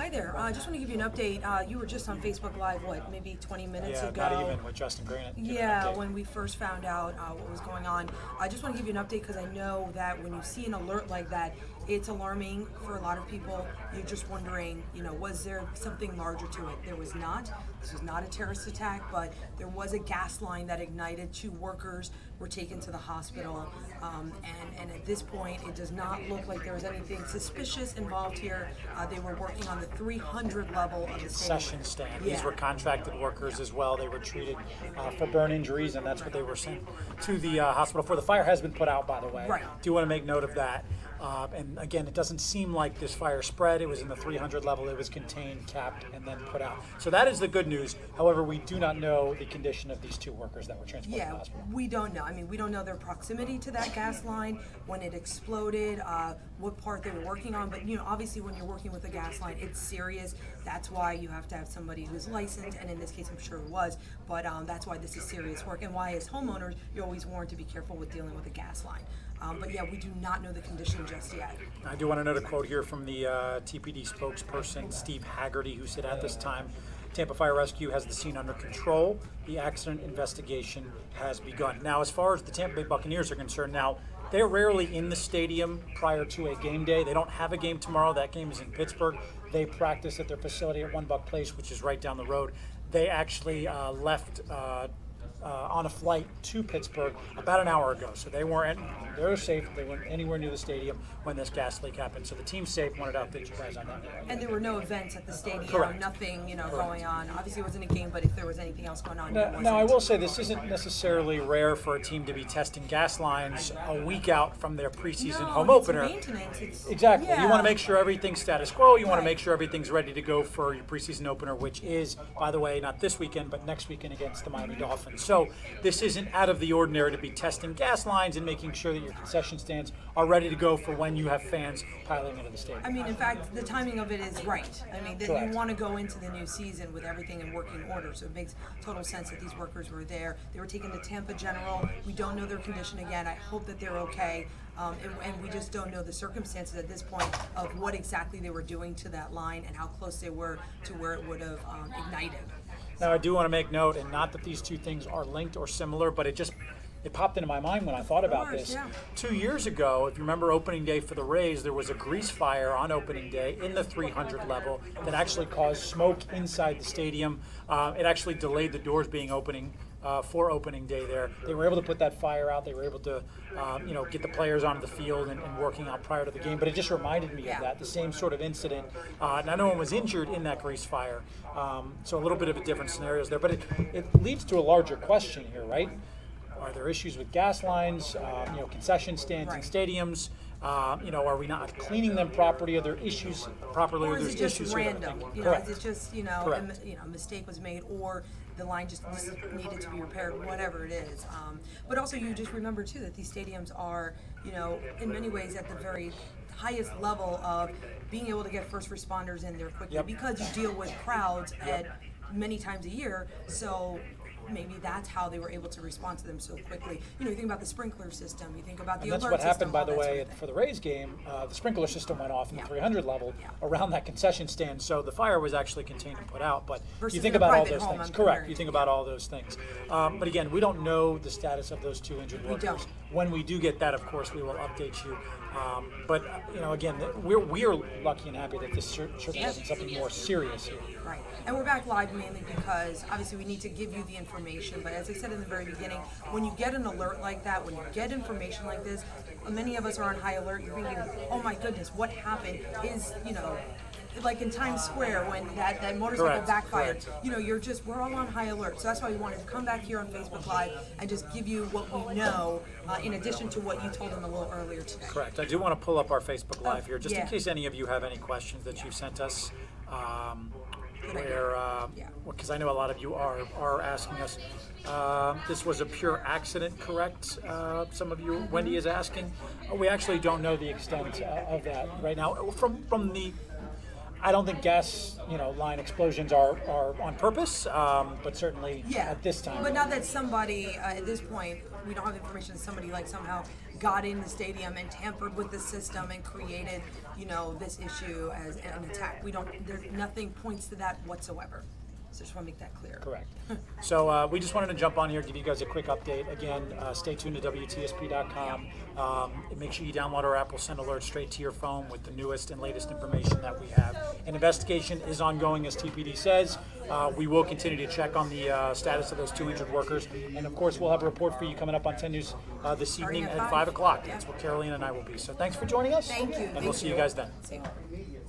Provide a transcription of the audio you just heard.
Hi there. I just want to give you an update. You were just on Facebook Live, maybe 20 minutes ago? Yeah, not even with Justin Granite. Yeah, when we first found out what was going on. I just want to give you an update because I know that when you see an alert like that, it's alarming for a lot of people. You're just wondering, was there something larger to it? There was not. This was not a terrorist attack, but there was a gas line that ignited. 2 workers were taken to the hospital, and at this point, it does not look like there was anything suspicious involved here. They were working on the 300 level of the concession stand. Yeah. These were contracted workers as well. They were treated for burn injuries, and that's what they were sent to the hospital for. The fire has been put out, by the way. Right. Do want to make note of that. And again, it doesn't seem like this fire spread. It was in the 300 level. It was contained, capped, and then put out. So that is the good news. However, we do not know the condition of these 2 workers that were transported to the hospital. We don't know. We don't know their proximity to that gas line, when it exploded, what part they were working on. But obviously, when you're working with a gas line, it's serious. That's why you have to have somebody who's licensed, and in this case, I'm sure it was. But that's why this is serious work, and why, as homeowners, you're always warned to be careful with dealing with a gas line. But yeah, we do not know the condition just yet. I do want to note a quote here from the TPD spokesperson, Steve Haggerty, who said, "At this time, Tampa Fire Rescue has the scene under control. The accident investigation has begun." Now, as far as the Tampa Bay Buccaneers are concerned, now they're rarely in the stadium prior to a game day. They don't have a game tomorrow. That game is in Pittsburgh. They practice at their facility at One Buck Place, which is right down the road. They actually left on a flight to Pittsburgh about an hour ago. So they're safe. They weren't anywhere near the stadium when this gas leak happened. So the team's safe. Wanted to update you guys on that. And there were no events at the stadium. Correct. Nothing, going on. Obviously, it wasn't a game, but if there was anything else going on, Now, I will say this isn't necessarily rare for a team to be testing gas lines a week out from their preseason home opener. Maintenance. Exactly. Yeah. You want to make sure everything's status quo. You want to Right. make sure everything's ready to go for your preseason opener, which is, by the way, not this weekend, but next weekend against the Miami Dolphins. So this isn't out of the ordinary to be testing gas lines and making sure that your concession stands are ready to go for when you have fans piling into the stadium. In fact, the timing of it is right. That Correct. you want to go into the new season with everything in working order. So it makes total sense that these workers were there. They were taken to Tampa General. We don't know their condition again. I hope that they're okay. And we just don't know the circumstances at this point of what exactly they were doing to that line and how close they were to where it would have ignited. Now, I do want to make note, and not that these 2 things are linked or similar, but it popped into my mind when I thought about this. Yeah. 2 years ago, if you remember opening day for the Rays, there was a grease fire on opening day in the 300 level that actually caused smoke inside the stadium. It actually delayed the doors being opening for opening day there. They were able to put that fire out. They were able to, get the players onto the field and working out prior to the game. But it just reminded me of that, the same sort of incident. Now, no one was injured in that grease fire, so a little bit of a different scenarios there. But it leads to a larger question here, right? Are there issues with gas lines, concession stands in stadiums? Are we not cleaning them properly? Are there issues properly? Or is there's it just issues random? Correct. Is it just a mistake was made, or the line just needed to be repaired, whatever it is. But also, you just remember too that these stadiums are, in many ways at the very highest level of being able to get first responders in there quickly because you deal with crowds at many times a year. So maybe that's how they were able to respond to them so quickly. You think about the sprinkler system, you think about the alert system. system. That's what happened, by the way, for the Rays game. The sprinkler system went off in the 300 level around that concession stand, so the fire was actually contained and put out. But versus you think about all those home, things. I'm Correct. You think about all those things. But again, we don't know the status of those 2 injured workers. We don't. When we do get that, of course, we will update you. But again, we're lucky and happy that this certainly isn't something more serious here. Right. And we're back live mainly because obviously we need to give you the information. But as I said in the very beginning, when you get an alert like that, when you get information like this, many of us are on high alert. You're thinking, oh my goodness, what happened? Like in Times Square when that motorcycle backfired. Correct. We're all on high alert. So that's why we wanted to come back here on Facebook Live and just give you what we know, in addition to what you told them a little earlier today. Correct. I do want to pull up our Facebook Live here, just in case any of you have any questions that you've sent us. Because I know a lot of you are asking us. This was a pure accident, correct? Some of you, Wendy is asking. We actually don't know the extent of that right now. From the, I don't think gas, line explosions are on purpose, but certainly at this time. But not that somebody at this point, we don't have information. Somebody somehow got in the stadium and tampered with the system and created, this issue as an attack. Nothing points to that whatsoever. So just want to make that clear. Correct. So we just wanted to jump on here, give you guys a quick update. Again, stay tuned to WTSP.com. Make sure you download our app. We'll send alerts straight to your phone with the newest and latest information that we have. An investigation is ongoing, as TPD says. We will continue to check on the status of those 2 injured workers. And of course, we'll have a report for you coming up on 10 News this evening at 5 o'clock. That's where Caroline and I will be. So thanks for joining us. Thank you. And we'll see you guys then. See you.